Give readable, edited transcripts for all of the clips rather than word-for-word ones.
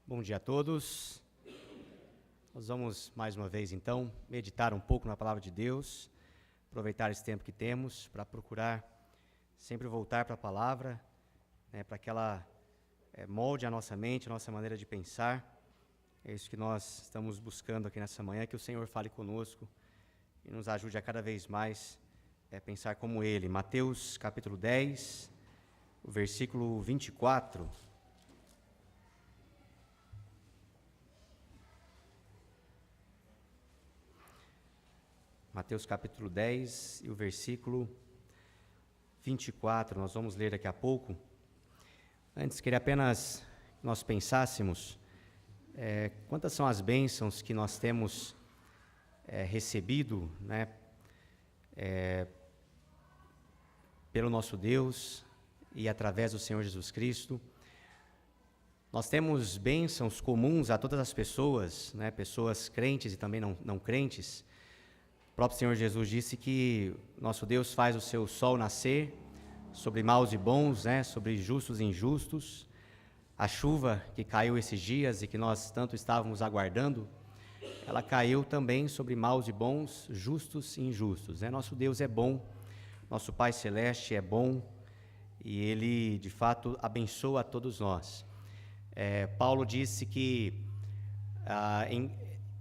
Bom dia a todos. Nós vamos mais uma vez então meditar um pouco na palavra de Deus, aproveitar esse tempo que temos para procurar sempre voltar para a palavra, para que ela molde a nossa mente, a nossa maneira de pensar. É isso que nós estamos buscando aqui nessa manhã, que o Senhor fale conosco e nos ajude a cada vez mais pensar como Ele. Mateus capítulo 10, o versículo 24. Mateus capítulo 10 e o versículo 24, nós vamos ler daqui a pouco. Antes, queria apenas que nós pensássemos quantas são as bênçãos que nós temos recebido, pelo nosso Deus e através do Senhor Jesus Cristo. Nós temos bênçãos comuns a todas as pessoas, pessoas crentes e também não crentes. O próprio Senhor Jesus disse que nosso Deus faz o seu sol nascer sobre maus e bons, sobre justos e injustos. A chuva que caiu esses dias e que nós tanto estávamos aguardando, ela caiu também sobre maus e bons, justos e injustos. Nosso Deus é bom, nosso Pai Celeste é bom e Ele, de fato, abençoa a todos nós. Paulo disse que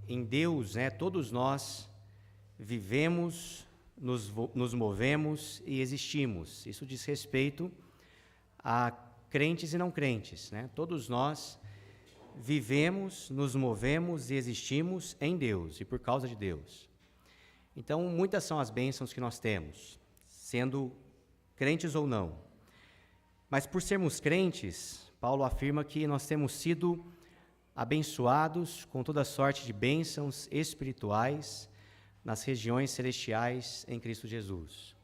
em Deus, todos nós vivemos, nos movemos e existimos. Isso diz respeito a crentes e não crentes, Todos nós vivemos, nos movemos e existimos em Deus e por causa de Deus. Então, muitas são as bênçãos que nós temos, sendo crentes ou não. Mas por sermos crentes, Paulo afirma que nós temos sido abençoados com toda sorte de bênçãos espirituais nas regiões celestiais em Cristo Jesus.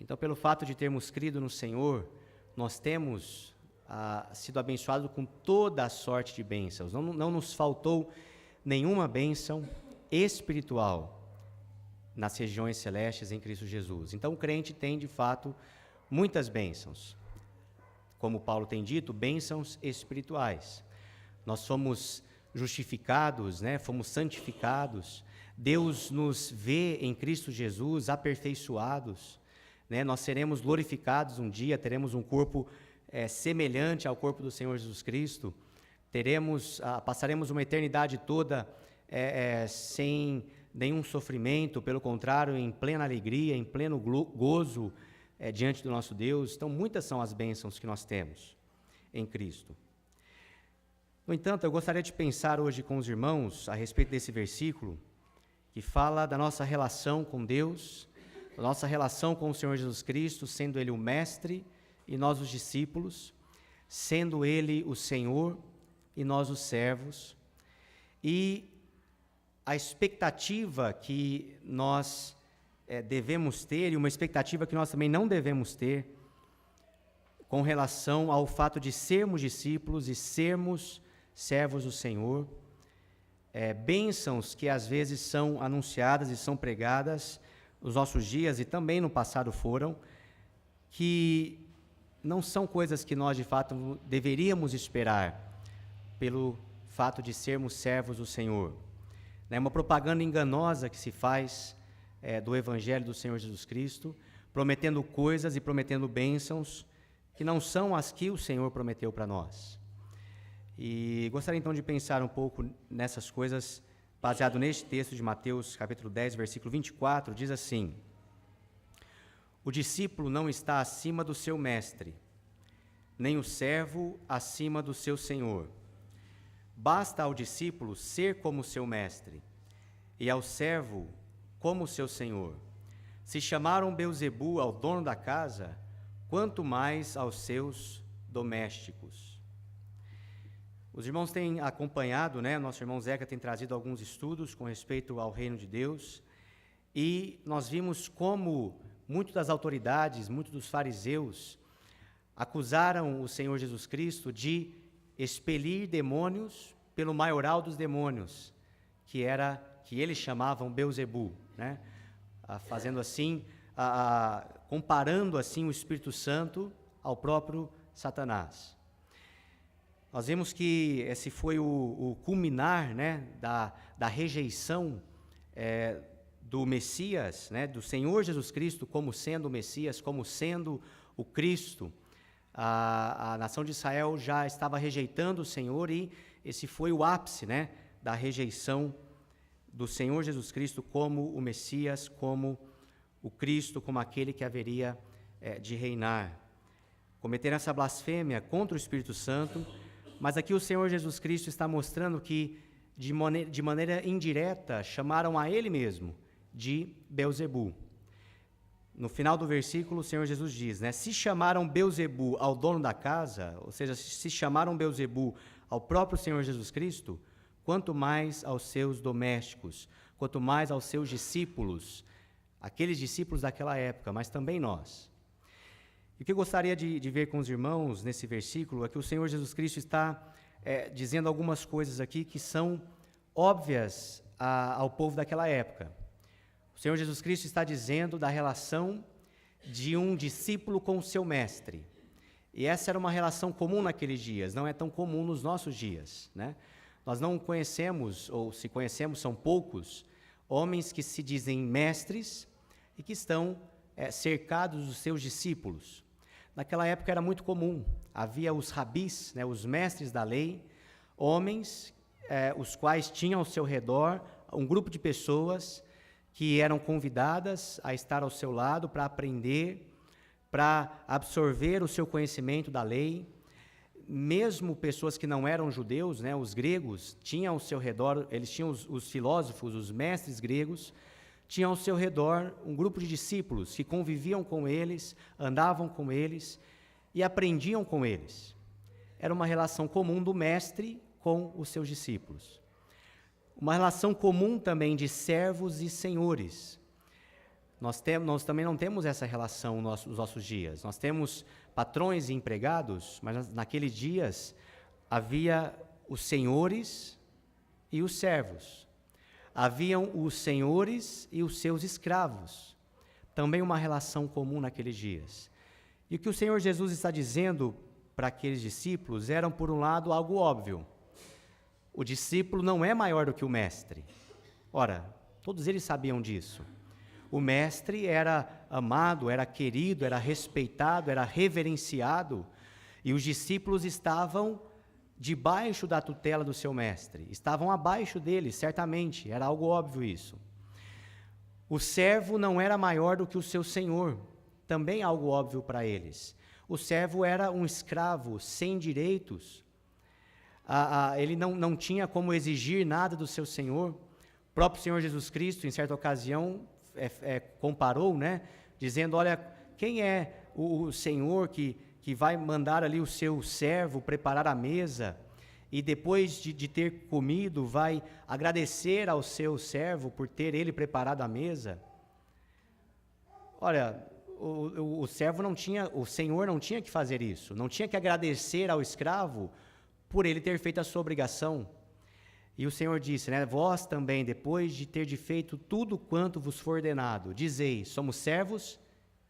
Então, pelo fato de termos crido no Senhor, nós temos sido abençoados com toda a sorte de bênçãos. Não nos faltou nenhuma bênção espiritual nas regiões celestes em Cristo Jesus. Então, o crente tem, de fato, muitas bênçãos. Como Paulo tem dito, bênçãos espirituais. Nós somos justificados, fomos santificados. Deus nos vê em Cristo Jesus aperfeiçoados, Nós seremos glorificados um dia, teremos um corpo semelhante ao corpo do Senhor Jesus Cristo, passaremos uma eternidade toda sem nenhum sofrimento, pelo contrário, em plena alegria, em pleno gozo diante do nosso Deus. Então, muitas são as bênçãos que nós temos em Cristo. No entanto, eu gostaria de pensar hoje com os irmãos a respeito desse versículo, que fala da nossa relação com Deus, da nossa relação com o Senhor Jesus Cristo, sendo Ele o Mestre e nós os discípulos, sendo Ele o Senhor e nós os servos, e a expectativa que nós devemos ter, e uma expectativa que nós também não devemos ter, com relação ao fato de sermos discípulos e sermos servos do Senhor, bênçãos que às vezes são anunciadas e são pregadas nos nossos dias e também no passado foram, que não são coisas que nós de fato deveríamos esperar pelo fato de sermos servos do Senhor. É uma propaganda enganosa que se faz do Evangelho do Senhor Jesus Cristo, prometendo coisas e prometendo bênçãos que não são as que o Senhor prometeu para nós. E gostaria então de pensar um pouco nessas coisas, baseado neste texto de Mateus, capítulo 10, versículo 24, diz assim: o discípulo não está acima do seu mestre, nem o servo acima do seu senhor. Basta ao discípulo ser como seu mestre, e ao servo como seu senhor. Se chamaram Beelzebu ao dono da casa, quanto mais aos seus domésticos. Os irmãos têm acompanhado, Nosso irmão Zeca tem trazido alguns estudos com respeito ao reino de Deus, e nós vimos como muitas das autoridades, muitos dos fariseus, acusaram o Senhor Jesus Cristo de expelir demônios pelo maioral dos demônios, que eles chamavam Beelzebu, fazendo assim, comparando assim o Espírito Santo ao próprio Satanás. nós vemos que esse foi o culminar, né, da rejeição do Messias, né, do Senhor Jesus Cristo como sendo o Messias, como sendo o Cristo. A nação de Israel já estava rejeitando o Senhor e esse foi o ápice, né, da rejeição do Senhor Jesus Cristo como o Messias, como o Cristo, como aquele que haveria de reinar. Cometeram essa blasfêmia contra o Espírito Santo, mas aqui o Senhor Jesus Cristo está mostrando que, de maneira indireta, chamaram a Ele mesmo de Belzebu. No final do versículo, o Senhor Jesus diz, né, se chamaram Belzebu ao dono da casa, ou seja, se chamaram Belzebu ao próprio Senhor Jesus Cristo, quanto mais aos seus domésticos, quanto mais aos seus discípulos, aqueles discípulos daquela época, mas também nós. E o que eu gostaria de ver com os irmãos nesse versículo é que o Senhor Jesus Cristo está dizendo algumas coisas aqui que são óbvias ao povo daquela época. O Senhor Jesus Cristo está dizendo da relação de um discípulo com o seu mestre. E essa era uma relação comum naqueles dias, não é tão comum nos nossos dias, né? Nós não conhecemos, ou se conhecemos, são poucos, homens que se dizem mestres e que estão cercados dos seus discípulos. Naquela época era muito comum, havia os rabis, né, os mestres da lei, homens os quais tinham ao seu redor um grupo de pessoas que eram convidadas a estar ao seu lado para aprender, para absorver o seu conhecimento da lei. Mesmo pessoas que não eram judeus, né, os gregos, tinham ao seu redor, eles tinham os filósofos, os mestres gregos, tinham ao seu redor um grupo de discípulos que conviviam com eles, andavam com eles e aprendiam com eles. Era uma relação comum do mestre com os seus discípulos. Uma relação comum também de servos e senhores. Nós também não temos essa relação nos nossos dias. Nós temos patrões e empregados, mas naqueles dias havia os senhores e os servos. Haviam os senhores e os seus escravos. Também uma relação comum naqueles dias. E o que o Senhor Jesus está dizendo para aqueles discípulos era, por um lado, algo óbvio. O discípulo não é maior do que o mestre. Ora, todos eles sabiam disso. O mestre era amado, era querido, era respeitado, era reverenciado, e os discípulos estavam debaixo da tutela do seu mestre, estavam abaixo dele, certamente, era algo óbvio isso. O servo não era maior do que o seu senhor, também algo óbvio para eles. O servo era um escravo sem direitos, ele não tinha como exigir nada do seu senhor. O próprio Senhor Jesus Cristo, em certa ocasião, comparou, né, dizendo, olha, quem é o Senhor que vai mandar ali o seu servo preparar a mesa e depois de ter comido vai agradecer ao seu servo por ter ele preparado a mesa? Olha, o servo não tinha, o Senhor não tinha que fazer isso, não tinha que agradecer ao escravo por ele ter feito a sua obrigação. E o Senhor disse, né, vós também, depois de ter feito tudo quanto vos for ordenado, dizei, somos servos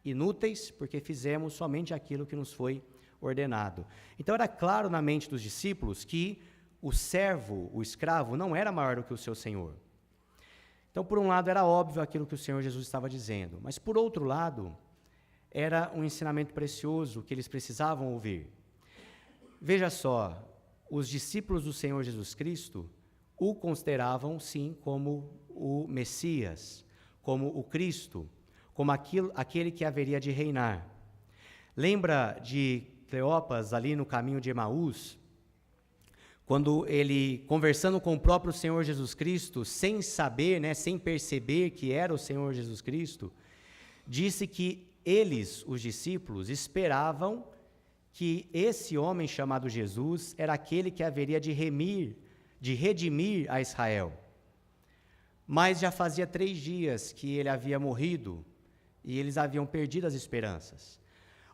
inúteis, porque fizemos somente aquilo que nos foi ordenado. Então era claro na mente dos discípulos que o servo, o escravo, não era maior do que o seu senhor. Então, por um lado, era óbvio aquilo que o Senhor Jesus estava dizendo, mas por outro lado, era um ensinamento precioso que eles precisavam ouvir. Veja só, os discípulos do Senhor Jesus Cristo o consideravam, sim, como o Messias, como o Cristo, como aquele que haveria de reinar. Lembra de Cleopas ali no caminho de Emaús, quando ele, conversando com o próprio Senhor Jesus Cristo, sem saber, né, sem perceber que era o Senhor Jesus Cristo, disse que eles, os discípulos, esperavam que esse homem chamado Jesus era aquele que haveria de redimir a Israel. Mas já fazia 3 dias que ele havia morrido e eles haviam perdido as esperanças.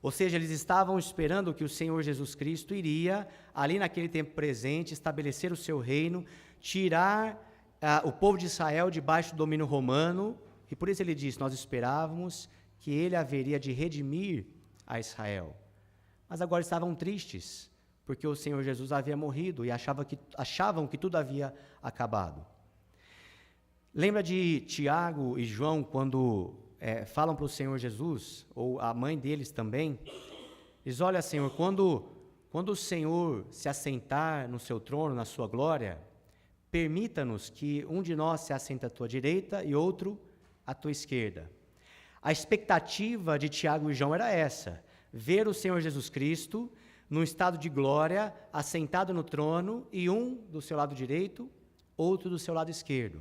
Ou seja, eles estavam esperando que o Senhor Jesus Cristo iria, ali naquele tempo presente, estabelecer o seu reino, tirar o povo de Israel debaixo do domínio romano, e por isso ele disse, nós esperávamos que ele haveria de redimir a Israel. Mas agora estavam tristes, porque o Senhor Jesus havia morrido e achavam que tudo havia acabado. Lembra de Tiago e João, quando falam para o Senhor Jesus, ou a mãe deles também, diz: olha, Senhor, quando o Senhor se assentar no seu trono, na sua glória, permita-nos que um de nós se assente à tua direita e outro à tua esquerda. A expectativa de Tiago e João era essa: ver o Senhor Jesus Cristo num estado de glória, assentado no trono, e um do seu lado direito, outro do seu lado esquerdo.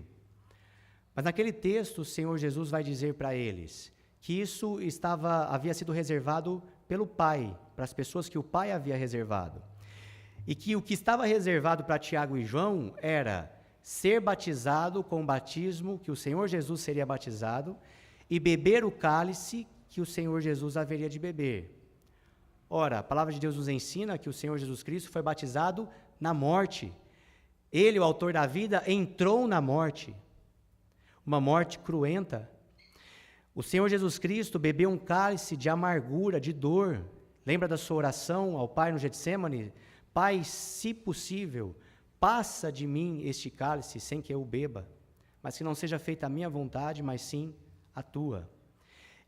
Mas naquele texto, o Senhor Jesus vai dizer para eles que isso havia sido reservado pelo Pai, para as pessoas que o Pai havia reservado. E que o que estava reservado para Tiago e João era ser batizado com o batismo que o Senhor Jesus seria batizado e beber o cálice que o Senhor Jesus haveria de beber. Ora, a palavra de Deus nos ensina que o Senhor Jesus Cristo foi batizado na morte. Ele, o autor da vida, entrou na morte, uma morte cruenta. O Senhor Jesus Cristo bebeu um cálice de amargura, de dor. Lembra da sua oração ao Pai no Getsêmani? Pai, se possível, passa de mim este cálice sem que eu o beba, mas que não seja feita a minha vontade, mas sim a tua.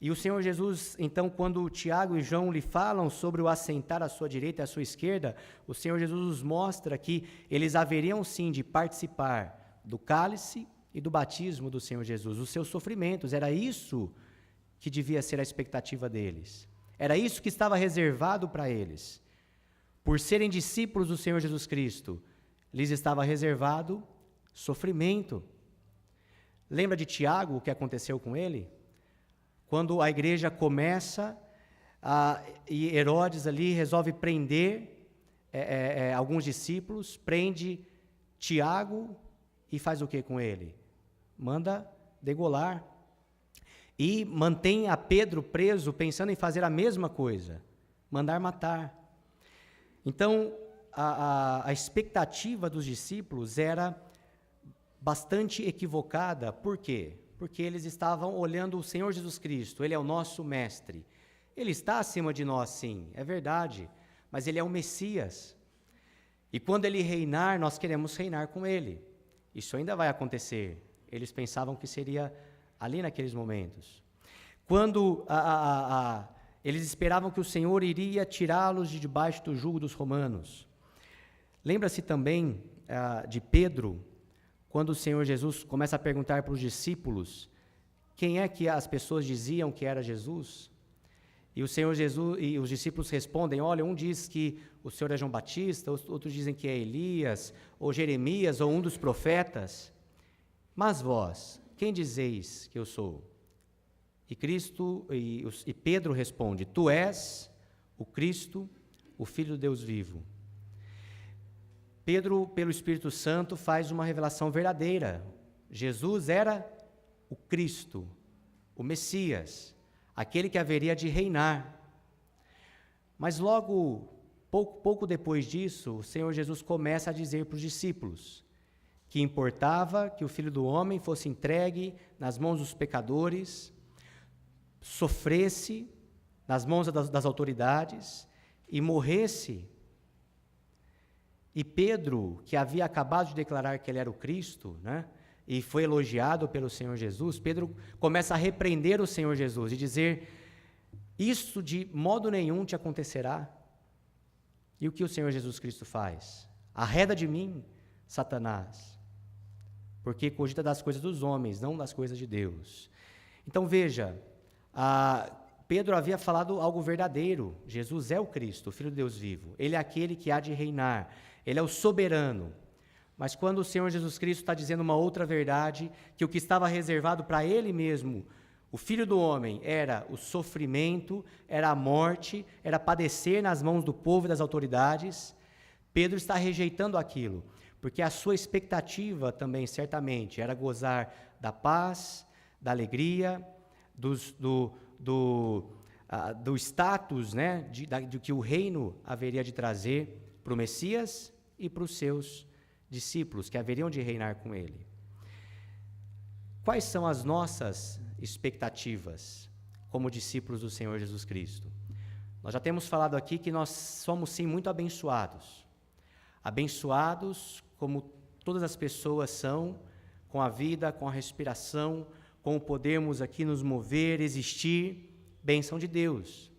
E o Senhor Jesus, então, quando Tiago e João lhe falam sobre o assentar à sua direita e à sua esquerda, o Senhor Jesus nos mostra que eles haveriam sim de participar do cálice e do batismo do Senhor Jesus, os seus sofrimentos. Era isso que devia ser a expectativa deles. Era isso que estava reservado para eles. Por serem discípulos do Senhor Jesus Cristo, lhes estava reservado sofrimento. Lembra de Tiago, o que aconteceu com ele? Quando a igreja começa, e Herodes ali resolve prender alguns discípulos, prende Tiago e faz o que com ele? Manda degolar. E mantém a Pedro preso, pensando em fazer a mesma coisa, mandar matar. Então, a expectativa dos discípulos era bastante equivocada. Por quê? Porque eles estavam olhando o Senhor Jesus Cristo. Ele é o nosso mestre. Ele está acima de nós, sim, é verdade, mas ele é o Messias. E quando ele reinar, nós queremos reinar com ele. Isso ainda vai acontecer. Eles pensavam que seria ali naqueles momentos. Quando eles esperavam que o Senhor iria tirá-los de debaixo do jugo dos romanos. Lembra-se também de Pedro, quando o Senhor Jesus começa a perguntar para os discípulos quem é que as pessoas diziam que era Jesus? E o Senhor Jesus e os discípulos respondem: olha, um diz que o Senhor é João Batista, outros dizem que é Elias, ou Jeremias, ou um dos profetas. Mas vós, quem dizeis que eu sou? E Pedro responde: tu és o Cristo, o Filho do Deus vivo. Pedro, pelo Espírito Santo, faz uma revelação verdadeira. Jesus era o Cristo, o Messias, aquele que haveria de reinar. Mas logo, pouco depois disso, o Senhor Jesus começa a dizer para os discípulos que importava que o Filho do Homem fosse entregue nas mãos dos pecadores, sofresse nas mãos das autoridades e morresse. E Pedro, que havia acabado de declarar que ele era o Cristo, né, e foi elogiado pelo Senhor Jesus, Pedro começa a repreender o Senhor Jesus e dizer: isso de modo nenhum te acontecerá. E o que o Senhor Jesus Cristo faz? Arreda de mim, Satanás, porque cogita das coisas dos homens, não das coisas de Deus. Então veja, Pedro havia falado algo verdadeiro. Jesus é o Cristo, o Filho de Deus vivo. Ele é aquele que há de reinar. Ele é o soberano. Mas quando o Senhor Jesus Cristo está dizendo uma outra verdade, que o que estava reservado para Ele mesmo, o Filho do Homem, era o sofrimento, era a morte, era padecer nas mãos do povo e das autoridades, Pedro está rejeitando aquilo, porque a sua expectativa também, certamente, era gozar da paz, da alegria, do status, né, de que o reino haveria de trazer para o Messias e para os seus discípulos, que haveriam de reinar com ele. Quais são as nossas expectativas como discípulos do Senhor Jesus Cristo? Nós já temos falado aqui que nós somos sim muito abençoados. Abençoados como todas as pessoas são, com a vida, com a respiração, com o podermos aqui nos mover, existir, bênção de Deus.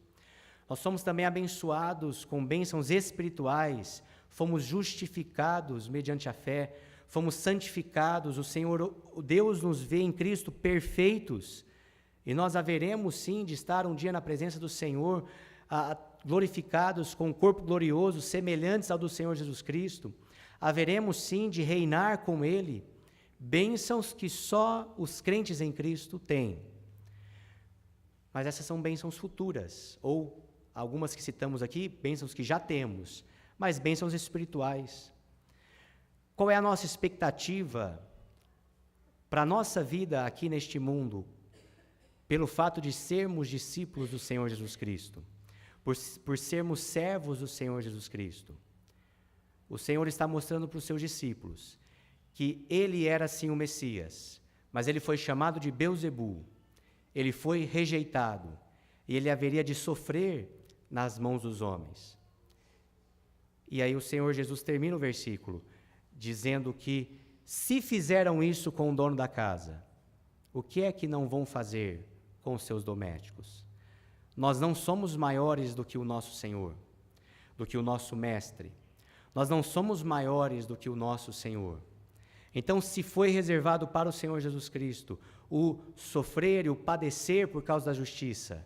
Nós somos também abençoados com bênçãos espirituais, fomos justificados mediante a fé, fomos santificados, o Senhor, o Deus nos vê em Cristo perfeitos, e nós haveremos sim de estar um dia na presença do Senhor, glorificados com um corpo glorioso, semelhantes ao do Senhor Jesus Cristo, haveremos sim de reinar com Ele, bênçãos que só os crentes em Cristo têm. Mas essas são bênçãos futuras, ou algumas que citamos aqui, bênçãos que já temos, mas bênçãos espirituais. Qual é a nossa expectativa para a nossa vida aqui neste mundo, pelo fato de sermos discípulos do Senhor Jesus Cristo, por sermos servos do Senhor Jesus Cristo? O Senhor está mostrando para os seus discípulos que Ele era sim o Messias, mas Ele foi chamado de Belzebu, Ele foi rejeitado, e Ele haveria de sofrer nas mãos dos homens. E aí o Senhor Jesus termina o versículo, dizendo que se fizeram isso com o dono da casa, o que é que não vão fazer com os seus domésticos? Nós não somos maiores do que o nosso Senhor, do que o nosso Mestre. Nós não somos maiores do que o nosso Senhor. Então, se foi reservado para o Senhor Jesus Cristo o sofrer e o padecer por causa da justiça,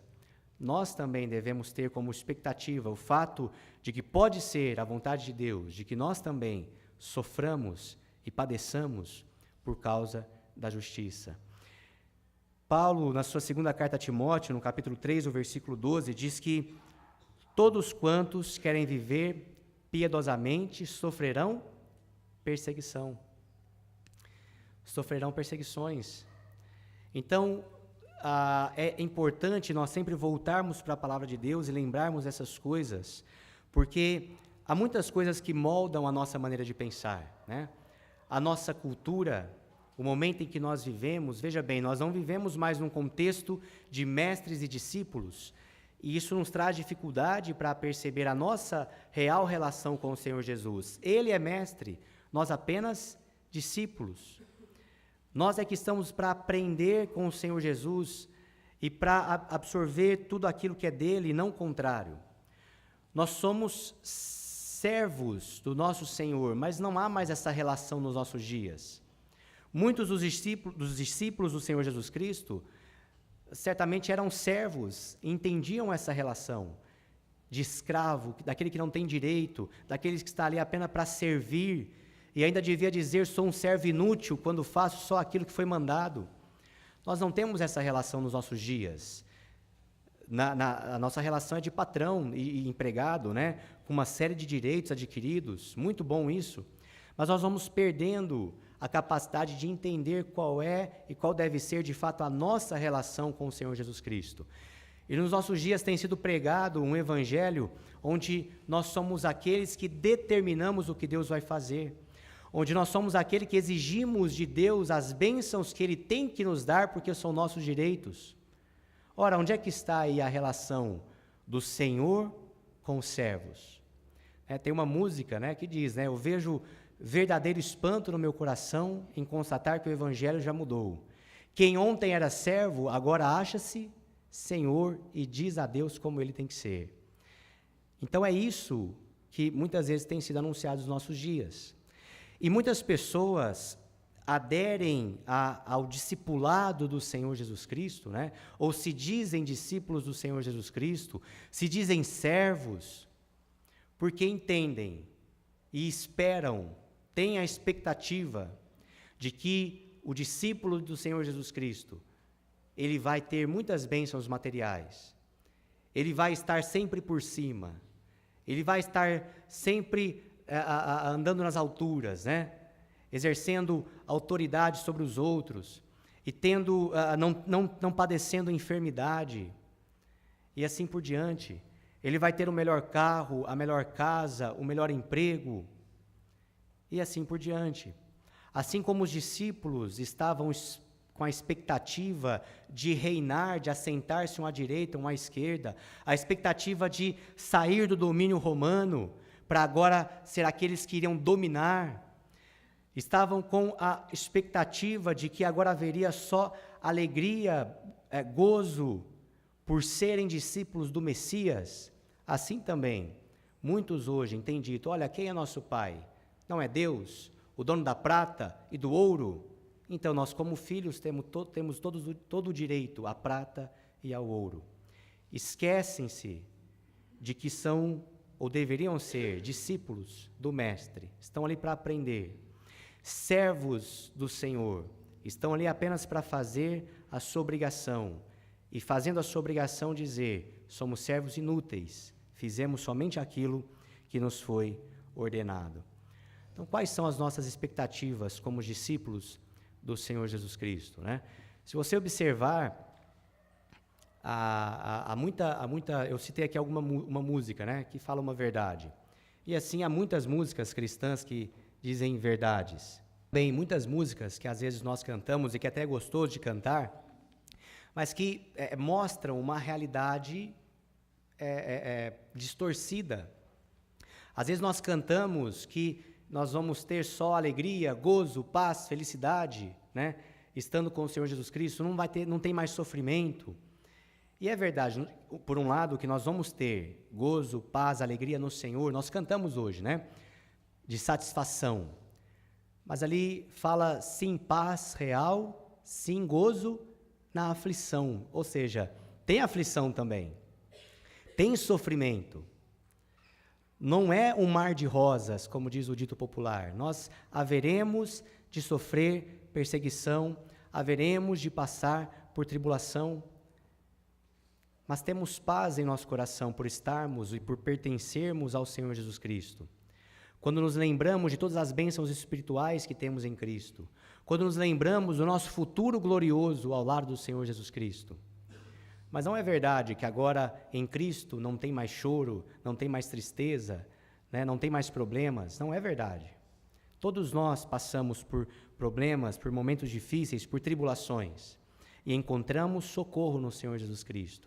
nós também devemos ter como expectativa o fato de que pode ser a vontade de Deus, de que nós também soframos e padeçamos por causa da justiça. Paulo, na sua segunda carta a Timóteo, no capítulo 3, o versículo 12, diz que todos quantos querem viver piedosamente sofrerão perseguição. Sofrerão perseguições. Então, é importante nós sempre voltarmos para a palavra de Deus e lembrarmos essas coisas, porque há muitas coisas que moldam a nossa maneira de pensar, né? A nossa cultura, o momento em que nós vivemos, veja bem, nós não vivemos mais num contexto de mestres e discípulos, e isso nos traz dificuldade para perceber a nossa real relação com o Senhor Jesus. Ele é mestre, nós apenas discípulos. Nós é que estamos para aprender com o Senhor Jesus e para absorver tudo aquilo que é dele e não o contrário. Nós somos servos do nosso Senhor, mas não há mais essa relação nos nossos dias. Muitos dos discípulos do Senhor Jesus Cristo certamente eram servos, entendiam essa relação de escravo, daquele que não tem direito, daquele que está ali apenas para servir, e ainda devia dizer, sou um servo inútil, quando faço só aquilo que foi mandado. Nós não temos essa relação nos nossos dias. A nossa relação é de patrão e empregado, né? Com uma série de direitos adquiridos, muito bom isso, mas nós vamos perdendo a capacidade de entender qual é e qual deve ser de fato a nossa relação com o Senhor Jesus Cristo. E nos nossos dias tem sido pregado um evangelho onde nós somos aqueles que determinamos o que Deus vai fazer, onde nós somos aquele que exigimos de Deus as bênçãos que Ele tem que nos dar porque são nossos direitos. Ora, onde é que está aí a relação do Senhor com os servos? Tem uma música, né, que diz, né, eu vejo verdadeiro espanto no meu coração em constatar que o Evangelho já mudou. Quem ontem era servo, agora acha-se Senhor e diz a Deus como Ele tem que ser. Então é isso que muitas vezes tem sido anunciado nos nossos dias. E muitas pessoas aderem ao discipulado do Senhor Jesus Cristo, né? Ou se dizem discípulos do Senhor Jesus Cristo, se dizem servos, porque entendem e esperam, têm a expectativa de que o discípulo do Senhor Jesus Cristo, ele vai ter muitas bênçãos materiais, ele vai estar sempre por cima, ele vai estar sempre andando nas alturas, né? Exercendo autoridade sobre os outros e tendo, não padecendo enfermidade e assim por diante. Ele vai ter o melhor carro, a melhor casa, o melhor emprego e assim por diante. Assim como os discípulos estavam com a expectativa de reinar, de assentar-se um à direita, um à esquerda, a expectativa de sair do domínio romano para agora ser aqueles que iriam dominar. Estavam com a expectativa de que agora haveria só alegria, gozo, por serem discípulos do Messias. Assim também, muitos hoje têm dito, olha, quem é nosso Pai? Não é Deus, o dono da prata e do ouro? Então, nós como filhos temos todo o direito à prata e ao ouro. Esquecem-se de que são, ou deveriam ser, discípulos do Mestre. Estão ali para aprender. Servos do Senhor. Estão ali apenas para fazer a sua obrigação. E fazendo a sua obrigação dizer, somos servos inúteis. Fizemos somente aquilo que nos foi ordenado. Então, quais são as nossas expectativas como discípulos do Senhor Jesus Cristo, né? Se você observar, há muita, eu citei aqui uma música, né, que fala uma verdade. E assim, há muitas músicas cristãs que dizem verdades. Bem, muitas músicas que às vezes nós cantamos e que até é gostoso de cantar, mas que mostram uma realidade distorcida. Às vezes nós cantamos que nós vamos ter só alegria, gozo, paz, felicidade, né? Estando com o Senhor Jesus Cristo, não tem mais sofrimento. E é verdade, por um lado, que nós vamos ter gozo, paz, alegria no Senhor, nós cantamos hoje, né? De satisfação. Mas ali fala sim paz real, sim gozo na aflição. Ou seja, tem aflição também, tem sofrimento. Não é um mar de rosas, como diz o dito popular. Nós haveremos de sofrer perseguição, haveremos de passar por tribulação, mas temos paz em nosso coração por estarmos e por pertencermos ao Senhor Jesus Cristo. Quando nos lembramos de todas as bênçãos espirituais que temos em Cristo, quando nos lembramos do nosso futuro glorioso ao lado do Senhor Jesus Cristo. Mas não é verdade que agora em Cristo não tem mais choro, não tem mais tristeza, né, não tem mais problemas. Não é verdade. Todos nós passamos por problemas, por momentos difíceis, por tribulações. E encontramos socorro no Senhor Jesus Cristo.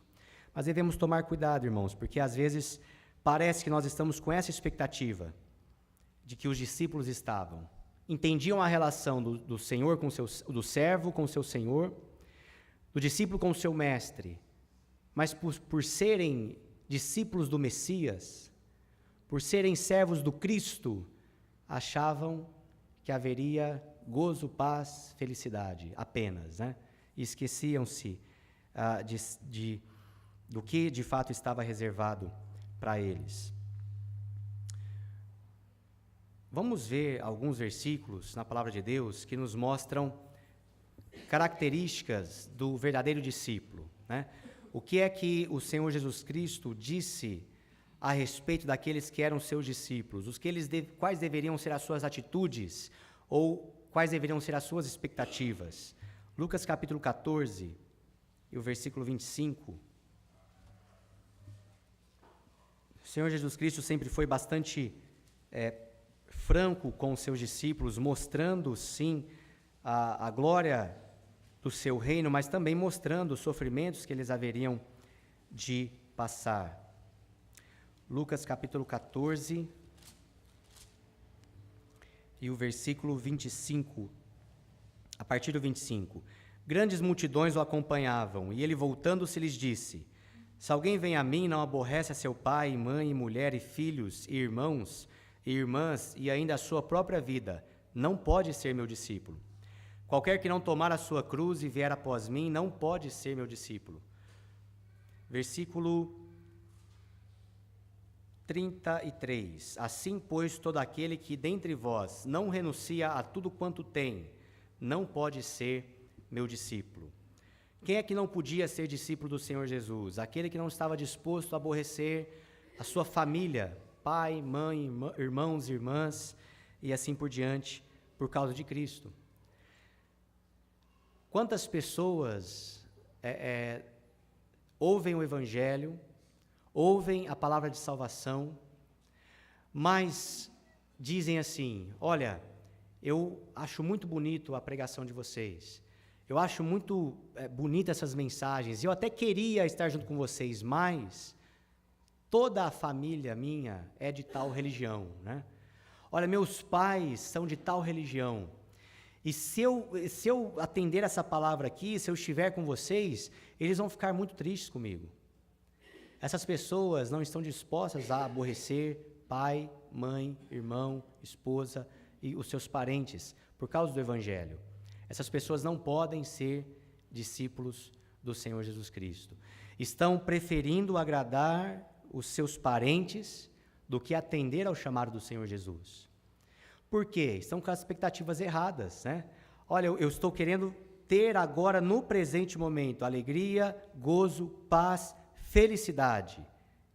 Mas devemos tomar cuidado, irmãos, porque às vezes parece que nós estamos com essa expectativa de que os discípulos estavam. Entendiam a relação do Senhor do servo com o seu Senhor, do discípulo com o seu mestre. Mas por serem discípulos do Messias, por serem servos do Cristo, achavam que haveria gozo, paz, felicidade, apenas, né? E esqueciam-se do que de fato estava reservado para eles. Vamos ver alguns versículos na Palavra de Deus que nos mostram características do verdadeiro discípulo, né? O que é que o Senhor Jesus Cristo disse a respeito daqueles que eram seus discípulos? Quais deveriam ser as suas atitudes ou quais deveriam ser as suas expectativas? Lucas capítulo 14 e o versículo 25. O Senhor Jesus Cristo sempre foi bastante franco com os seus discípulos, mostrando, sim, a glória do seu reino, mas também mostrando os sofrimentos que eles haveriam de passar. Lucas capítulo 14 e o versículo 25, a partir do 25. Grandes multidões o acompanhavam, e ele voltando-se lhes disse: se alguém vem a mim e não aborrece a seu pai, mãe, mulher e filhos, e irmãos e irmãs, e ainda a sua própria vida, não pode ser meu discípulo. Qualquer que não tomar a sua cruz e vier após mim, não pode ser meu discípulo. Versículo 33. Assim, pois, todo aquele que dentre vós não renuncia a tudo quanto tem, não pode ser meu discípulo. Quem é que não podia ser discípulo do Senhor Jesus? Aquele que não estava disposto a aborrecer a sua família, pai, mãe, irmãos, irmãs, e assim por diante, por causa de Cristo. Quantas pessoas ouvem o Evangelho, ouvem a palavra de salvação, mas dizem assim: olha, eu acho muito bonito a pregação de vocês, Eu acho muito bonita essas mensagens. Eu até queria estar junto com vocês, mas toda a família minha é de tal religião, né? Olha, meus pais são de tal religião. E se eu atender essa palavra aqui, se eu estiver com vocês, eles vão ficar muito tristes comigo. Essas pessoas não estão dispostas a aborrecer pai, mãe, irmão, esposa e os seus parentes por causa do Evangelho. Essas pessoas não podem ser discípulos do Senhor Jesus Cristo. Estão preferindo agradar os seus parentes do que atender ao chamado do Senhor Jesus. Por quê? Estão com as expectativas erradas, né? Olha, eu estou querendo ter agora, no presente momento, alegria, gozo, paz, felicidade.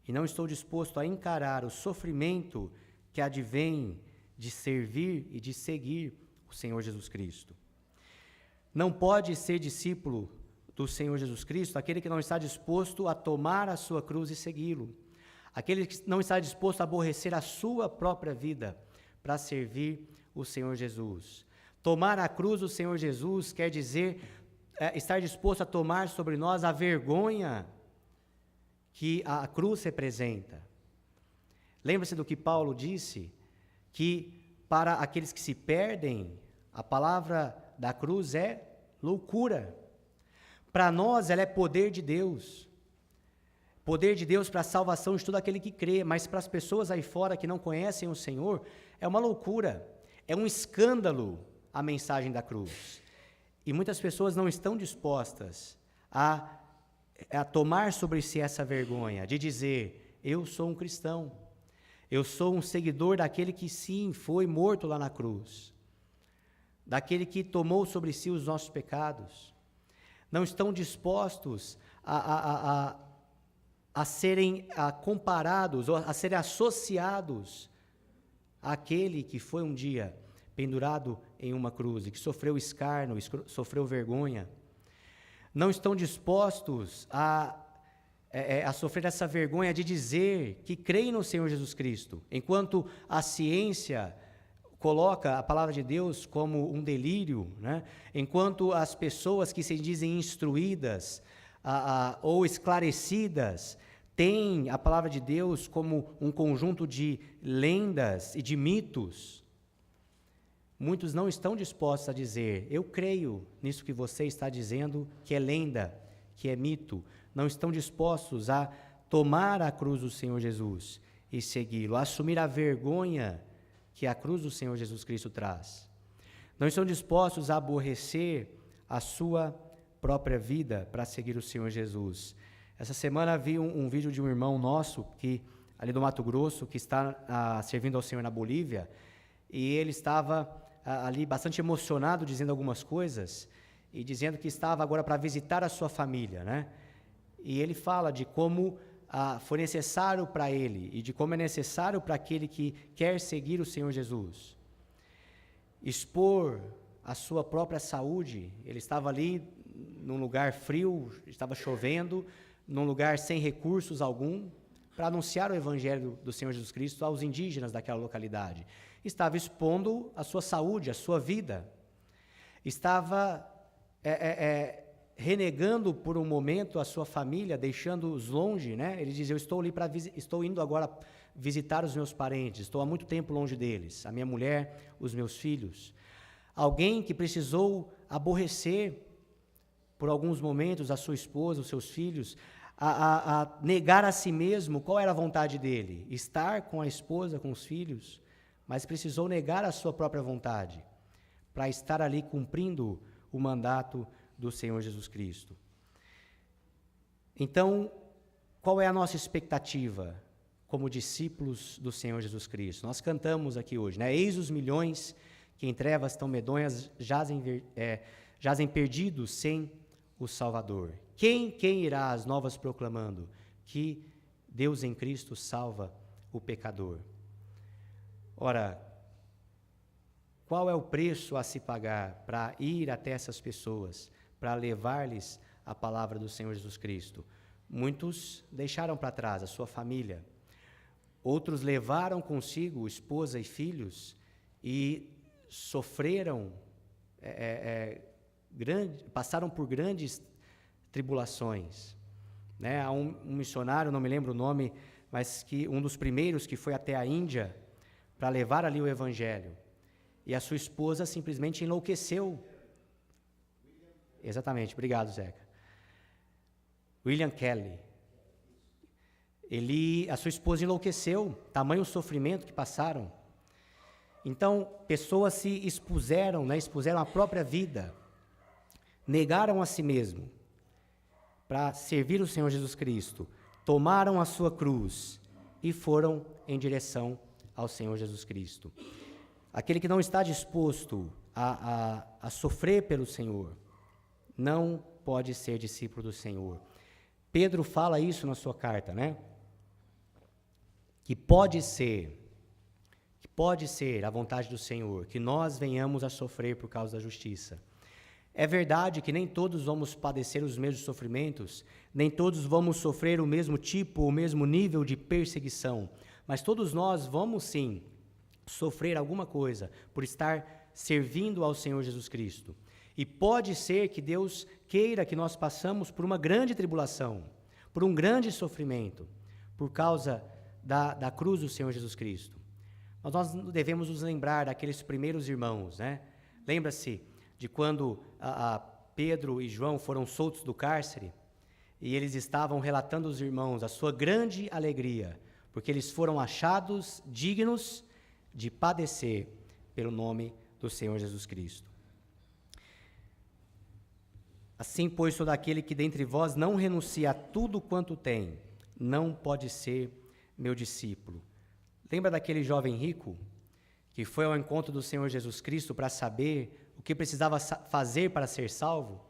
E não estou disposto a encarar o sofrimento que advém de servir e de seguir o Senhor Jesus Cristo. Não pode ser discípulo do Senhor Jesus Cristo aquele que não está disposto a tomar a sua cruz e segui-lo. Aquele que não está disposto a aborrecer a sua própria vida para servir o Senhor Jesus. Tomar a cruz do Senhor Jesus quer dizer estar disposto a tomar sobre nós a vergonha que a cruz representa. Lembra-se do que Paulo disse? Que para aqueles que se perdem, a palavra da cruz é loucura. Para nós, ela é poder de Deus. Poder de Deus para a salvação de todo aquele que crê, mas para as pessoas aí fora que não conhecem o Senhor, é uma loucura, é um escândalo a mensagem da cruz. E muitas pessoas não estão dispostas a tomar sobre si essa vergonha, de dizer, eu sou um cristão, eu sou um seguidor daquele que sim, foi morto lá na cruz, daquele que tomou sobre si os nossos pecados. Não estão dispostos a serem comparados, ou a serem associados àquele que foi um dia pendurado em uma cruz, e que sofreu escárnio, sofreu vergonha. Não estão dispostos a sofrer essa vergonha de dizer que creem no Senhor Jesus Cristo, enquanto a ciência coloca a palavra de Deus como um delírio, né? Enquanto as pessoas que se dizem instruídas ou esclarecidas têm a palavra de Deus como um conjunto de lendas e de mitos, muitos não estão dispostos a dizer, eu creio nisso que você está dizendo, que é lenda, que é mito. Não estão dispostos a tomar a cruz do Senhor Jesus e segui-lo, a assumir a vergonha que a cruz do Senhor Jesus Cristo traz. Não estão dispostos a aborrecer a sua própria vida para seguir o Senhor Jesus. Essa semana vi um vídeo de um irmão nosso, ali do Mato Grosso, que está servindo ao Senhor na Bolívia, e ele estava ali bastante emocionado, dizendo algumas coisas, e dizendo que estava agora para visitar a sua família, né? E ele fala de como foi necessário para ele, e de como é necessário para aquele que quer seguir o Senhor Jesus, expor a sua própria saúde. Ele estava ali num lugar frio, estava chovendo, num lugar sem recursos algum, para anunciar o Evangelho do Senhor Jesus Cristo aos indígenas daquela localidade. Estava expondo a sua saúde, a sua vida. Estava renegando por um momento a sua família, deixando-os longe, né? Ele diz, estou indo agora visitar os meus parentes, estou há muito tempo longe deles, a minha mulher, os meus filhos. Alguém que precisou aborrecer por alguns momentos a sua esposa, os seus filhos, a negar a si mesmo qual era a vontade dele, estar com a esposa, com os filhos, mas precisou negar a sua própria vontade para estar ali cumprindo o mandato do Senhor Jesus Cristo. Então, qual é a nossa expectativa como discípulos do Senhor Jesus Cristo? Nós cantamos aqui hoje, né? Eis os milhões que em trevas tão medonhas jazem perdidos sem o Salvador. Quem irá às novas proclamando que Deus em Cristo salva o pecador? Ora, qual é o preço a se pagar para ir até essas pessoas, para levar-lhes a palavra do Senhor Jesus Cristo? Muitos deixaram para trás a sua família, outros levaram consigo esposa e filhos e sofreram passaram por grandes tribulações. Né? Há um missionário, não me lembro o nome, mas que um dos primeiros que foi até a Índia para levar ali o Evangelho. E a sua esposa simplesmente enlouqueceu. Exatamente, obrigado, Zeca. William Kelly. A sua esposa enlouqueceu, tamanho sofrimento que passaram. Então, pessoas se expuseram, né, expuseram a própria vida, negaram a si mesmo para servir o Senhor Jesus Cristo, tomaram a sua cruz e foram em direção ao Senhor Jesus Cristo. Aquele que não está disposto a sofrer pelo Senhor, não pode ser discípulo do Senhor. Pedro fala isso na sua carta, né? Que pode ser a vontade do Senhor, que nós venhamos a sofrer por causa da justiça. É verdade que nem todos vamos padecer os mesmos sofrimentos, nem todos vamos sofrer o mesmo tipo, o mesmo nível de perseguição, mas todos nós vamos sim sofrer alguma coisa por estar servindo ao Senhor Jesus Cristo. E pode ser que Deus queira que nós passamos por uma grande tribulação, por um grande sofrimento, por causa da cruz do Senhor Jesus Cristo. Mas nós devemos nos lembrar daqueles primeiros irmãos, né? Lembra-se de quando Pedro e João foram soltos do cárcere e eles estavam relatando aos irmãos a sua grande alegria, porque eles foram achados dignos de padecer pelo nome do Senhor Jesus Cristo. Assim, pois, todo aquele que dentre vós não renuncia a tudo quanto tem, não pode ser meu discípulo. Lembra daquele jovem rico que foi ao encontro do Senhor Jesus Cristo para saber o que precisava fazer para ser salvo?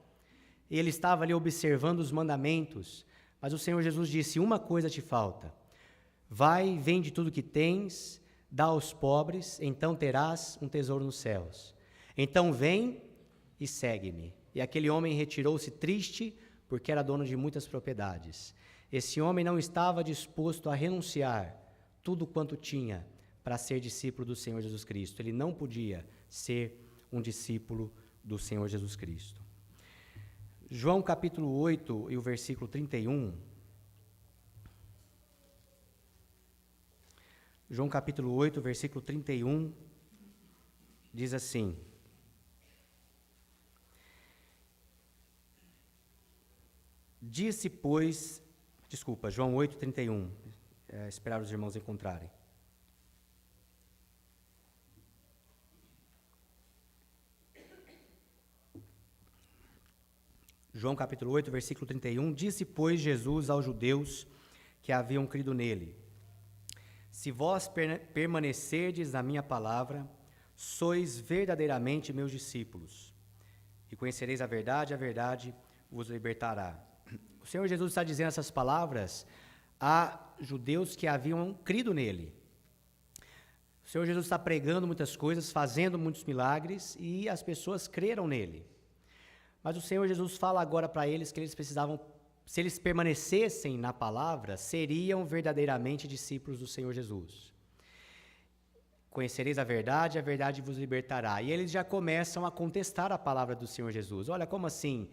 E ele estava ali observando os mandamentos, mas o Senhor Jesus disse: uma coisa te falta. Vai, vende tudo que tens, dá aos pobres, então terás um tesouro nos céus. Então vem e segue-me. E aquele homem retirou-se triste, porque era dono de muitas propriedades. Esse homem não estava disposto a renunciar tudo quanto tinha para ser discípulo do Senhor Jesus Cristo. Ele não podia ser um discípulo do Senhor Jesus Cristo. João capítulo 8 e o versículo 31. João capítulo 8, versículo 31, diz assim: João 8, 31, esperar os irmãos encontrarem. João capítulo 8, versículo 31, disse, pois, Jesus aos judeus que haviam crido nele: se vós permanecerdes na minha palavra, sois verdadeiramente meus discípulos, e conhecereis a verdade vos libertará. O Senhor Jesus está dizendo essas palavras a judeus que haviam crido nele. O Senhor Jesus está pregando muitas coisas, fazendo muitos milagres, e as pessoas creram nele. Mas o Senhor Jesus fala agora para eles que eles precisavam, se eles permanecessem na palavra, seriam verdadeiramente discípulos do Senhor Jesus. Conhecereis a verdade vos libertará. E eles já começam a contestar a palavra do Senhor Jesus. Olha, como assim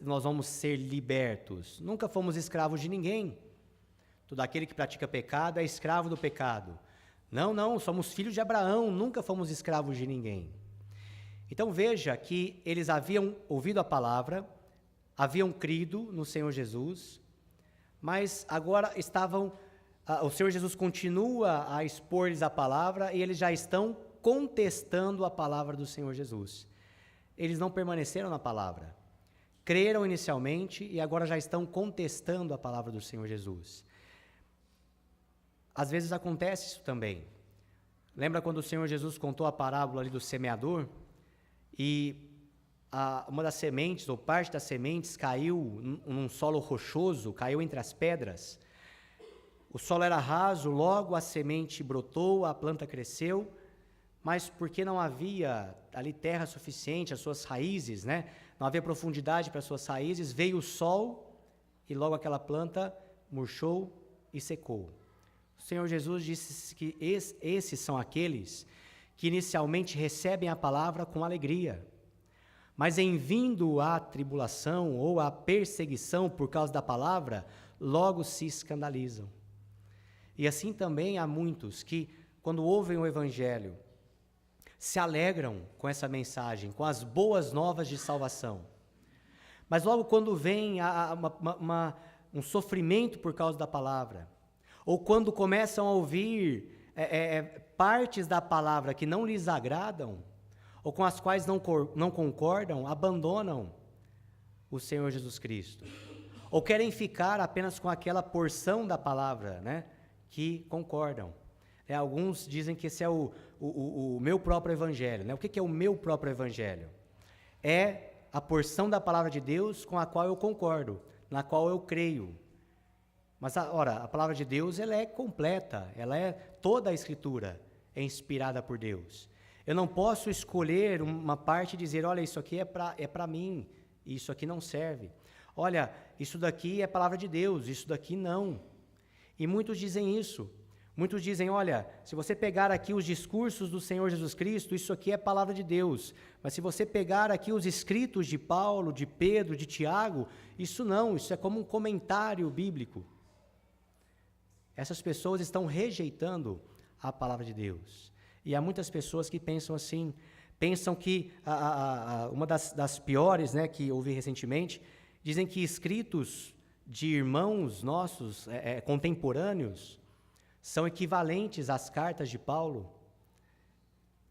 nós vamos ser libertos? Nunca fomos escravos de ninguém. Todo aquele que pratica pecado é escravo do pecado. Não, somos filhos de Abraão, nunca fomos escravos de ninguém. Então veja que eles haviam ouvido a palavra, haviam crido no Senhor Jesus, mas agora o Senhor Jesus continua a expor-lhes a palavra e eles já estão contestando a palavra do Senhor Jesus. Eles não permaneceram na palavra, creram inicialmente e agora já estão contestando a palavra do Senhor Jesus. Às vezes acontece isso também. Lembra quando o Senhor Jesus contou a parábola ali do semeador? E uma das sementes, ou parte das sementes, caiu num solo rochoso, caiu entre as pedras. O solo era raso, logo a semente brotou, a planta cresceu, mas porque não havia ali terra suficiente, as suas raízes, né? Não havia profundidade para as suas raízes, veio o sol e logo aquela planta murchou e secou. O Senhor Jesus disse que esses são aqueles que inicialmente recebem a palavra com alegria, Mas em vindo a tribulação ou a perseguição por causa da palavra, logo se escandalizam. E assim também há muitos que, quando ouvem o Evangelho, se alegram com essa mensagem, com as boas novas de salvação. Mas logo quando vem um sofrimento por causa da palavra, ou quando começam a ouvir partes da palavra que não lhes agradam, ou com as quais não concordam, abandonam o Senhor Jesus Cristo. Ou querem ficar apenas com aquela porção da palavra, né, que concordam. Alguns dizem que esse é o meu próprio evangelho. Né? O que é o meu próprio evangelho? É a porção da palavra de Deus com a qual eu concordo, na qual eu creio. Mas, ora, a palavra de Deus, ela é completa, toda a Escritura é inspirada por Deus. Eu não posso escolher uma parte e dizer, olha, isso aqui é para mim, e isso aqui não serve. Olha, isso daqui é palavra de Deus, isso daqui não. E muitos dizem isso. Muitos dizem, olha, se você pegar aqui os discursos do Senhor Jesus Cristo, isso aqui é palavra de Deus. Mas se você pegar aqui os escritos de Paulo, de Pedro, de Tiago, isso não, isso é como um comentário bíblico. Essas pessoas estão rejeitando a palavra de Deus. E há muitas pessoas que pensam assim, pensam que, uma das piores, né, que ouvi recentemente, dizem que escritos de irmãos nossos, contemporâneos, são equivalentes às cartas de Paulo,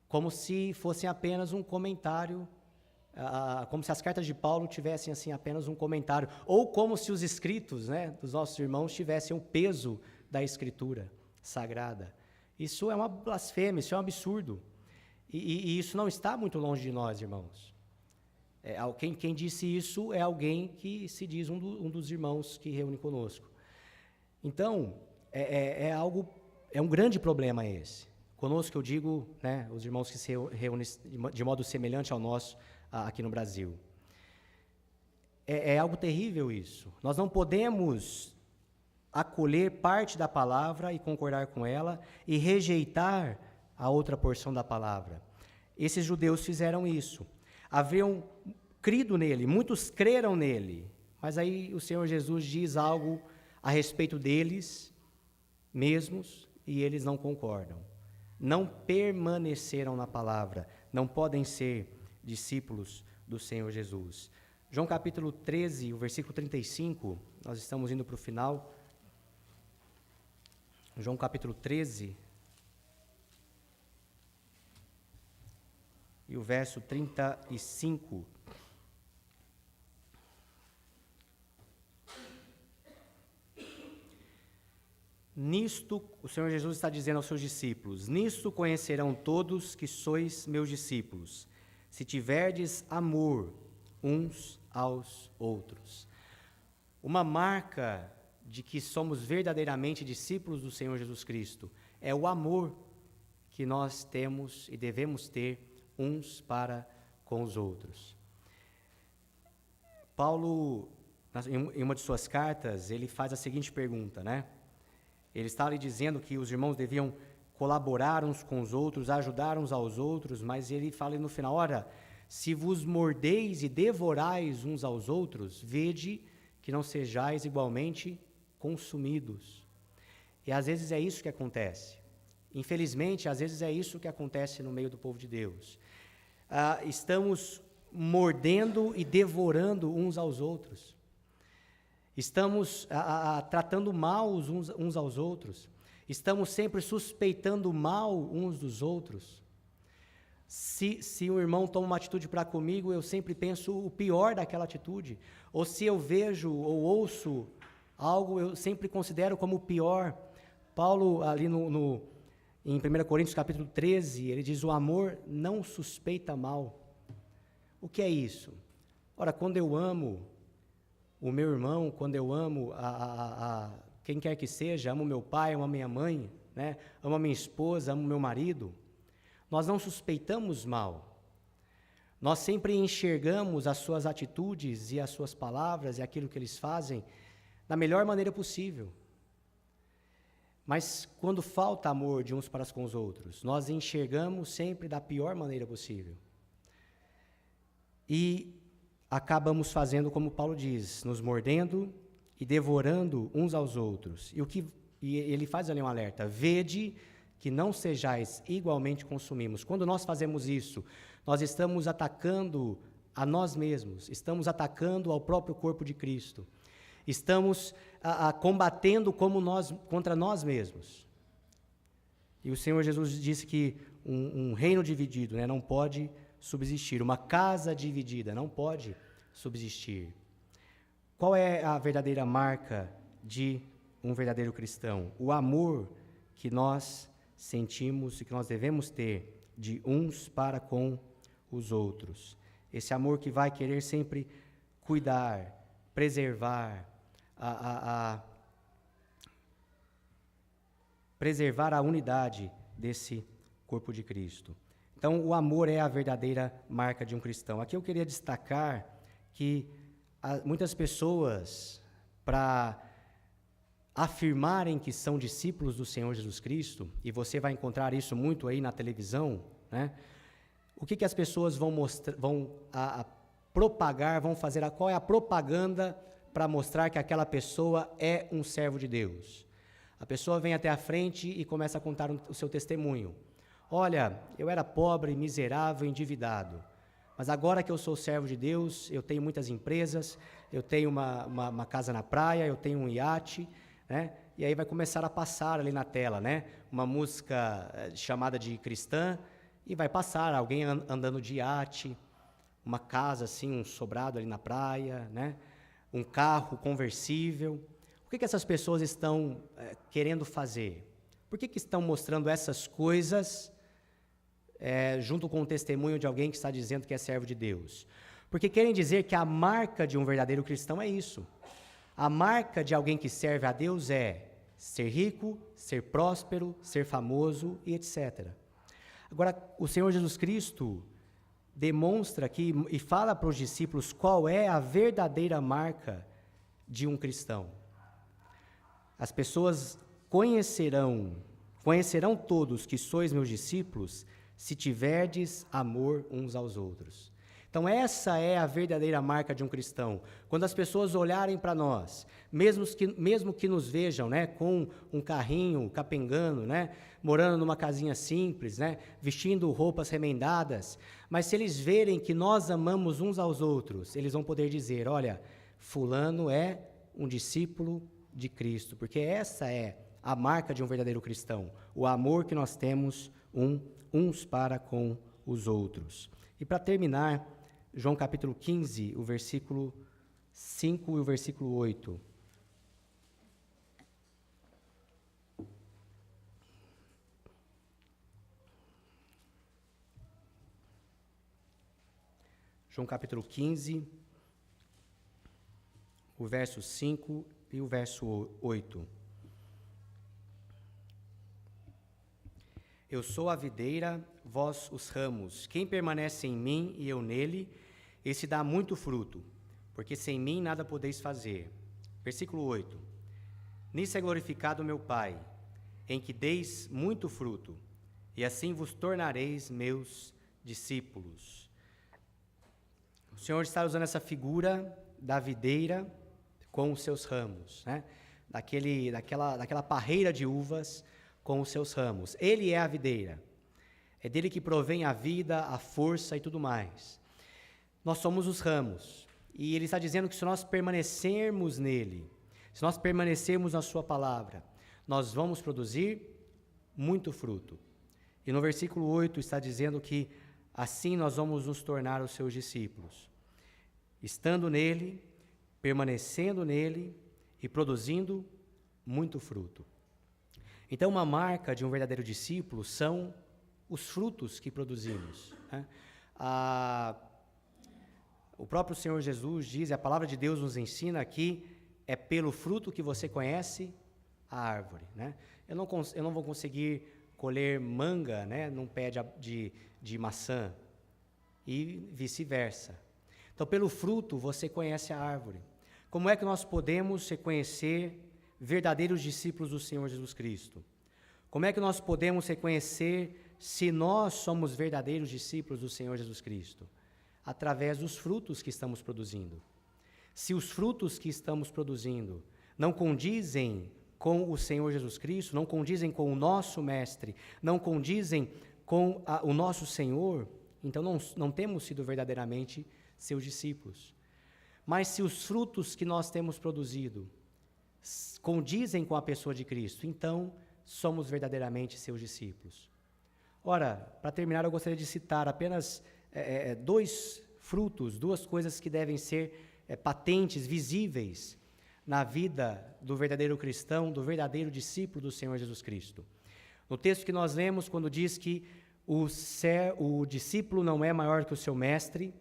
como se fossem apenas um comentário, como se as cartas de Paulo tivessem assim apenas um comentário, ou como se os escritos, né, dos nossos irmãos tivessem o peso da Escritura Sagrada. Isso é uma blasfêmia, isso é um absurdo. E isso não está muito longe de nós, irmãos. Quem disse isso é alguém que se diz um dos irmãos que reúne conosco. Então, é um grande problema esse. Conosco eu digo, né, os irmãos que se reúnem de modo semelhante ao nosso aqui no Brasil. É algo terrível isso. Nós não podemos acolher parte da palavra e concordar com ela e rejeitar a outra porção da palavra. Esses judeus fizeram isso. Haviam crido nele, muitos creram nele, mas aí o Senhor Jesus diz algo a respeito deles mesmos e eles não concordam. Não permaneceram na palavra, não podem ser discípulos do Senhor Jesus. João capítulo 13, o versículo 35, nós estamos indo para o final. João capítulo 13, e o verso 35. Nisto, o Senhor Jesus está dizendo aos seus discípulos, nisto conhecerão todos que sois meus discípulos, se tiverdes amor uns aos outros. Uma marca de que somos verdadeiramente discípulos do Senhor Jesus Cristo é o amor que nós temos e devemos ter uns para com os outros. Paulo, em uma de suas cartas, ele faz a seguinte pergunta, né? Ele está ali dizendo que os irmãos deviam colaborar uns com os outros, ajudar uns aos outros, mas ele fala no final, ora, se vos mordeis e devorais uns aos outros, vede que não sejais igualmente consumidos. E às vezes é isso que acontece. Infelizmente, às vezes é isso que acontece no meio do povo de Deus. Estamos mordendo e devorando uns aos outros. Estamos tratando mal uns aos outros. Estamos sempre suspeitando mal uns dos outros. Se um irmão toma uma atitude para comigo, eu sempre penso o pior daquela atitude. Ou se eu vejo ou ouço algo, eu sempre considero como o pior. Paulo, ali em 1 Coríntios capítulo 13, ele diz, o amor não suspeita mal. O que é isso? Ora, quando eu amo o meu irmão, quando eu amo quem quer que seja, amo meu pai, amo a minha mãe, né? Amo a minha esposa, amo meu marido, nós não suspeitamos mal. Nós sempre enxergamos as suas atitudes e as suas palavras e aquilo que eles fazem da melhor maneira possível. Mas quando falta amor de uns para com os outros, nós enxergamos sempre da pior maneira possível. e acabamos fazendo como Paulo diz, nos mordendo e devorando uns aos outros. E ele faz ali um alerta: vede que não sejais igualmente consumidos. Quando nós fazemos isso, nós estamos atacando a nós mesmos, estamos atacando ao próprio corpo de Cristo, estamos combatendo contra nós mesmos. E o Senhor Jesus disse que um reino dividido, né, não pode subsistir, uma casa dividida não pode subsistir. Qual é a verdadeira marca de um verdadeiro cristão? O amor que nós sentimos e que nós devemos ter de uns para com os outros. Esse amor que vai querer sempre cuidar, preservar, preservar a unidade desse corpo de Cristo. Então, o amor é a verdadeira marca de um cristão. Aqui eu queria destacar que muitas pessoas, para afirmarem que são discípulos do Senhor Jesus Cristo, e você vai encontrar isso muito aí na televisão, né? O que as pessoas vão mostrar, propagar, vão fazer, qual é a propaganda para mostrar que aquela pessoa é um servo de Deus? A pessoa vem até a frente e começa a contar o seu testemunho. Olha, eu era pobre, miserável, endividado, mas agora que eu sou servo de Deus, eu tenho muitas empresas, eu tenho uma casa na praia, eu tenho um iate, né? E aí vai começar a passar ali na tela, né? Uma música chamada de cristã, e vai passar alguém andando de iate, uma casa assim, um sobrado ali na praia, né? Um carro conversível. O que essas pessoas estão querendo fazer? Por que estão mostrando essas coisas junto com o testemunho de alguém que está dizendo que é servo de Deus? Porque querem dizer que a marca de um verdadeiro cristão é isso. A marca de alguém que serve a Deus é ser rico, ser próspero, ser famoso e etc. Agora, o Senhor Jesus Cristo demonstra aqui e fala para os discípulos qual é a verdadeira marca de um cristão. As pessoas conhecerão todos que sois meus discípulos, se tiverdes amor uns aos outros. Então essa é a verdadeira marca de um cristão. Quando as pessoas olharem para nós, mesmo que nos vejam, né, com um carrinho capengando, né, morando numa casinha simples, né, vestindo roupas remendadas, mas se eles verem que nós amamos uns aos outros, eles vão poder dizer: olha, fulano é um discípulo de Cristo, porque essa é a marca de um verdadeiro cristão, o amor que nós temos uns para com os outros. E para terminar, João capítulo 15, o versículo 5 e o versículo 8. João capítulo 15, o verso 5 e o verso 8. Eu sou a videira, vós os ramos. Quem permanece em mim e eu nele, esse dá muito fruto, porque sem mim nada podeis fazer. Versículo 8. Nisso é glorificado meu Pai, em que deis muito fruto, e assim vos tornareis meus discípulos. O Senhor está usando essa figura da videira com os seus ramos, né? Daquela parreira de uvas com os seus ramos. Ele é a videira. É dele que provém a vida, a força e tudo mais. Nós somos os ramos. E ele está dizendo que se nós permanecermos nele, se nós permanecermos na sua palavra, nós vamos produzir muito fruto. E no versículo 8 está dizendo que assim nós vamos nos tornar os seus discípulos. Estando nele, permanecendo nele e produzindo muito fruto. Então, uma marca de um verdadeiro discípulo são os frutos que produzimos, né? O próprio Senhor Jesus diz, a palavra de Deus nos ensina que é pelo fruto que você conhece a árvore, né? Eu não vou conseguir colher manga, né, num pé de maçã e vice-versa. Então, pelo fruto você conhece a árvore. Como é que nós podemos reconhecer verdadeiros discípulos do Senhor Jesus Cristo? Como é que nós podemos reconhecer se nós somos verdadeiros discípulos do Senhor Jesus Cristo? através dos frutos que estamos produzindo. Se os frutos que estamos produzindo não condizem com o Senhor Jesus Cristo, não condizem com o nosso Mestre, não condizem com o nosso Senhor, então não temos sido verdadeiramente seus discípulos. Mas se os frutos que nós temos produzido condizem com a pessoa de Cristo, então somos verdadeiramente seus discípulos. Ora, para terminar, eu gostaria de citar apenas dois frutos, duas coisas que devem ser patentes, visíveis na vida do verdadeiro cristão, do verdadeiro discípulo do Senhor Jesus Cristo. No texto que nós lemos, quando diz que o discípulo não é maior que o seu mestre,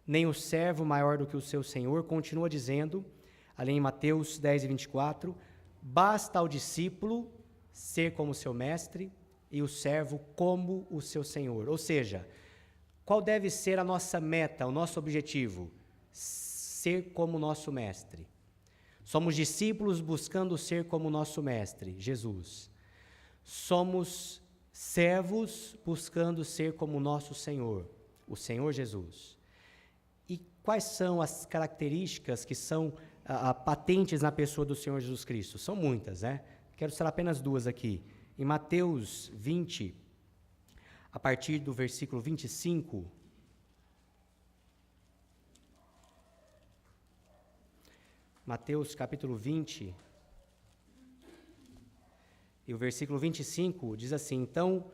nem o servo maior do que o seu senhor, continua dizendo, ali em Mateus 10 e 24, basta ao discípulo ser como seu mestre e o servo como o seu senhor. Ou seja, qual deve ser a nossa meta, o nosso objetivo? Ser como nosso mestre. Somos discípulos buscando ser como nosso mestre, Jesus. Somos servos buscando ser como nosso Senhor, o Senhor Jesus. E quais são as características que são patentes na pessoa do Senhor Jesus Cristo? São muitas, né? Quero citar apenas duas aqui. Em Mateus 20, a partir do versículo 25, Mateus capítulo 20, e o versículo 25 diz assim: Então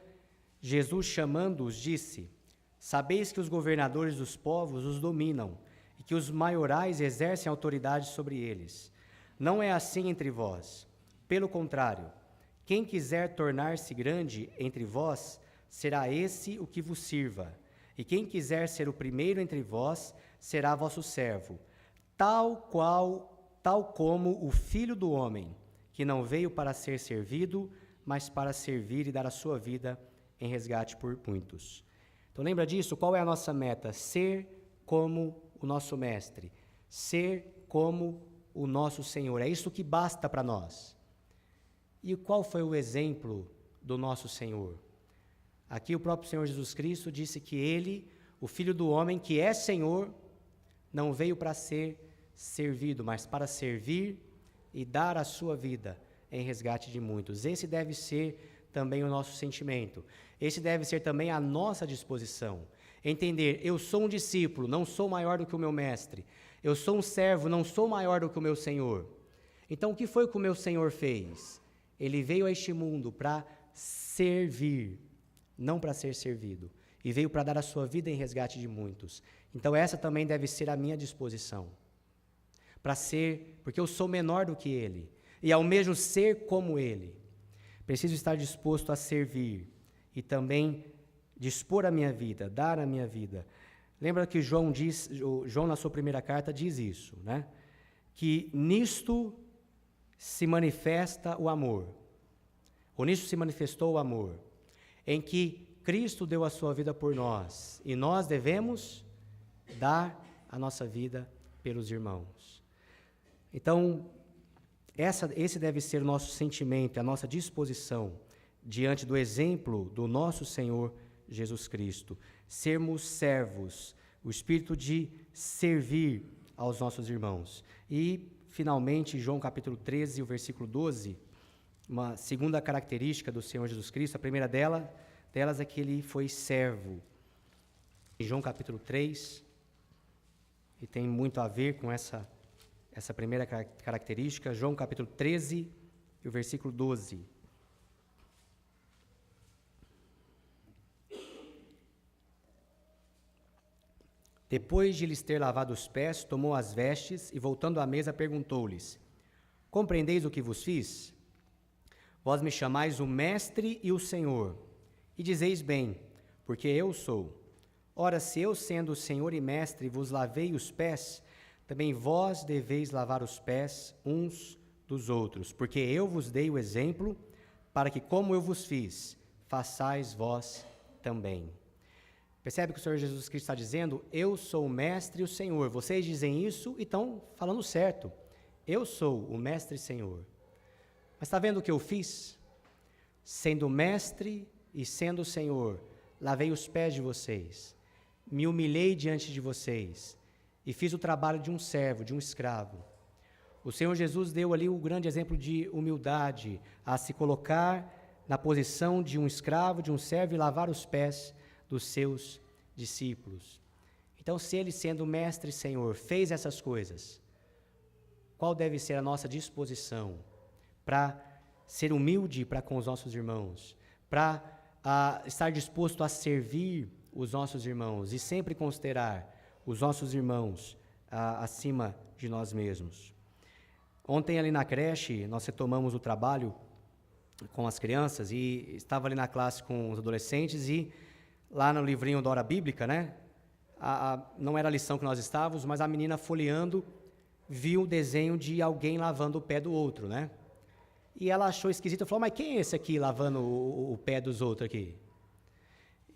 Jesus, chamando-os, disse: Sabeis que os governadores dos povos os dominam, e que os maiorais exercem autoridade sobre eles. Não é assim entre vós. Pelo contrário, quem quiser tornar-se grande entre vós, será esse o que vos sirva. E quem quiser ser o primeiro entre vós, será vosso servo. Tal como o Filho do Homem, que não veio para ser servido, mas para servir e dar a sua vida em resgate por muitos. Então lembra disso? Qual é a nossa meta? Ser como o nosso Mestre, ser como o nosso Senhor. É isso que basta para nós. E qual foi o exemplo do nosso Senhor? Aqui o próprio Senhor Jesus Cristo disse que Ele, o Filho do Homem, que é Senhor, não veio para ser servido, mas para servir e dar a sua vida em resgate de muitos. Esse deve ser também o nosso sentimento. Esse deve ser também a nossa disposição. Entender, eu sou um discípulo, não sou maior do que o meu mestre. Eu sou um servo, não sou maior do que o meu Senhor. Então, o que foi que o meu Senhor fez? Ele veio a este mundo para servir, não para ser servido. E veio para dar a sua vida em resgate de muitos. Então, essa também deve ser a minha disposição. Para ser, porque eu sou menor do que Ele. E almejo ser como Ele. Preciso estar disposto a servir. E também dispor a minha vida, dar a minha vida. Lembra que João na sua primeira carta diz isso, né? Que nisto se manifesta o amor. Ou nisto se manifestou o amor. Em que Cristo deu a sua vida por nós. E nós devemos dar a nossa vida pelos irmãos. Então, esse deve ser o nosso sentimento, a nossa disposição diante do exemplo do nosso Senhor Jesus Cristo. Sermos servos, o espírito de servir aos nossos irmãos. E, finalmente, João capítulo 13, o versículo 12, uma segunda característica do Senhor Jesus Cristo, a primeira delas é que ele foi servo. Em João capítulo 3, e tem muito a ver com essa primeira característica, João capítulo 13 e o versículo 12. Depois de lhes ter lavado os pés, tomou as vestes e, voltando à mesa, perguntou-lhes: Compreendeis o que vos fiz? Vós me chamais o Mestre e o Senhor, e dizeis bem, porque eu sou. Ora, se eu, sendo o Senhor e Mestre, vos lavei os pés, também vós deveis lavar os pés uns dos outros, porque eu vos dei o exemplo, para que, como eu vos fiz, façais vós também. Percebe que o Senhor Jesus Cristo está dizendo? Eu sou o Mestre e o Senhor. Vocês dizem isso e estão falando certo. Eu sou o Mestre e Senhor. Mas está vendo o que eu fiz? Sendo Mestre e sendo Senhor, lavei os pés de vocês. me humilhei diante de vocês e fiz o trabalho de um servo, de um escravo. O Senhor Jesus deu ali o grande exemplo de humildade, a se colocar na posição de um escravo, de um servo e lavar os pés dos seus discípulos. Então, se ele, sendo mestre e Senhor, fez essas coisas, qual deve ser a nossa disposição para ser humilde para com os nossos irmãos, para estar disposto a servir os nossos irmãos e sempre considerar os nossos irmãos acima de nós mesmos? Ontem ali na creche, nós retomamos o trabalho com as crianças e estava ali na classe com os adolescentes e lá no livrinho da hora bíblica, né? Não era a lição que nós estávamos, mas a menina folheando viu o desenho de alguém lavando o pé do outro, né? E ela achou esquisito, falou, mas quem é esse aqui lavando o pé dos outros aqui?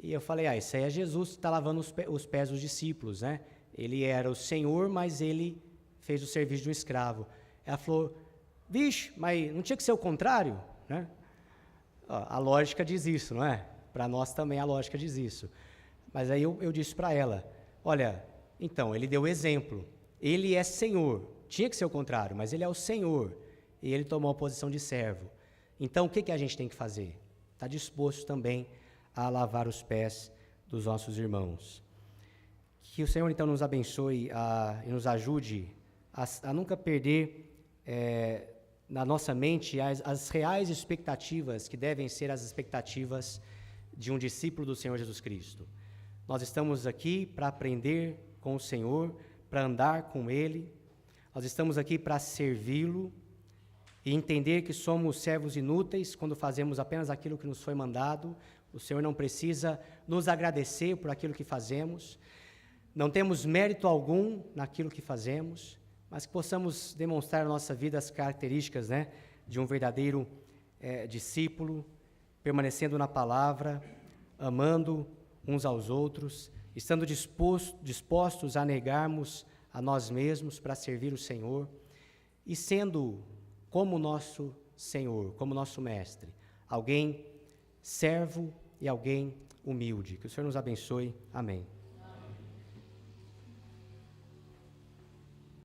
E eu falei, isso aí é Jesus que está lavando os pés dos discípulos, né? Ele era o Senhor, mas ele fez o serviço de um escravo. Ela falou, vixe, mas não tinha que ser o contrário? Né? A lógica diz isso, não é? Para nós também a lógica diz isso. Mas aí eu disse para ela, olha, então, ele deu o exemplo. Ele é Senhor. Tinha que ser o contrário, mas ele é o Senhor. E ele tomou a posição de servo. Então, o que a gente tem que fazer? Está disposto também a lavar os pés dos nossos irmãos. Que o Senhor, então, nos abençoe e nos ajude a nunca perder na nossa mente as reais expectativas que devem ser as expectativas de um discípulo do Senhor Jesus Cristo. Nós estamos aqui para aprender com o Senhor, para andar com Ele. Nós estamos aqui para servi-lo e entender que somos servos inúteis quando fazemos apenas aquilo que nos foi mandado. O Senhor não precisa nos agradecer por aquilo que fazemos. Não temos mérito algum naquilo que fazemos, mas que possamos demonstrar na nossa vida as características, né, de um verdadeiro discípulo, permanecendo na palavra, amando uns aos outros, estando dispostos a negarmos a nós mesmos para servir o Senhor e sendo como nosso Senhor, como nosso Mestre, alguém servo e alguém humilde. Que o Senhor nos abençoe. Amém.